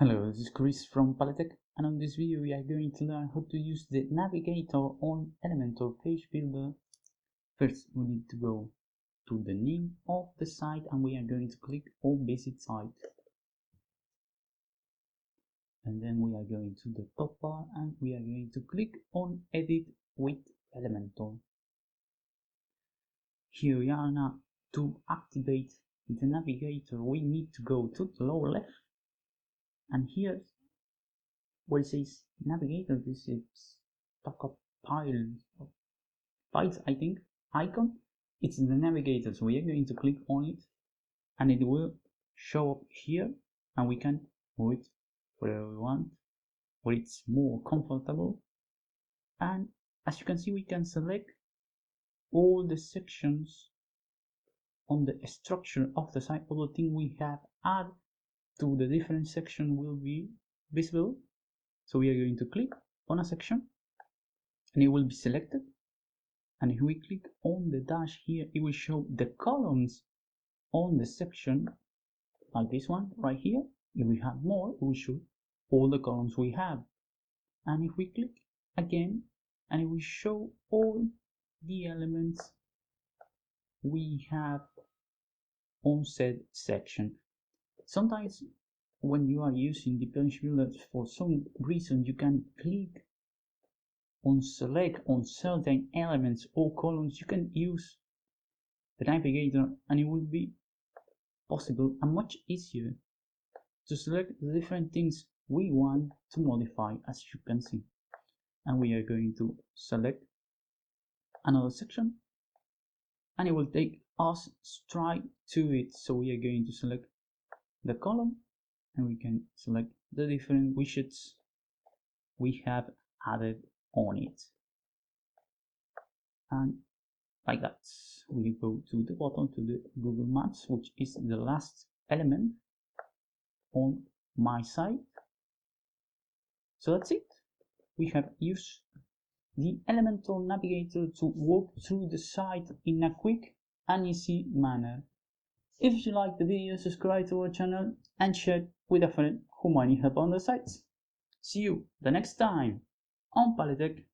Hello, this is Chris from Paletech, and on this video we are going to learn how to use the navigator on Elementor page builder. First, we need to go to the name of the site and we are going to click on visit site. And then we are going to the top bar and we are going to click on edit with Elementor. Here we are now. To activate the navigator we need to go to the lower left, and here where it says navigator, this is backup pile of files, I think, icon. It's the navigator, so we are going to click on it and it will show up here, and we can move it wherever we want, where it's more comfortable. And as you can see, we can select all the sections on the structure of the site. All the things we have added to the different section will be visible. So we are going to click on a section and it will be selected, and if we click on the dash here, it will show the columns on the section, like this one right here. If we have more, it will show all the columns we have, and if we click again, and it will show all the elements we have on said section. Sometimes when you are using the page builder, for some reason you can click on select on certain elements or columns. You can use the navigator and it will be possible and much easier to select the different things we want to modify, as you can see. And we are going to select another section and it will take us straight to it. So we are going to select the column and we can select the different widgets we have added on it, and like that we go to the bottom to the Google Maps, which is the last element on my site. So that's it. We have used the Elementor Navigator to walk through the site in a quick and easy manner. If you like the video, subscribe to our channel and share with a friend who might need help on the sites. See you the next time on Paletech.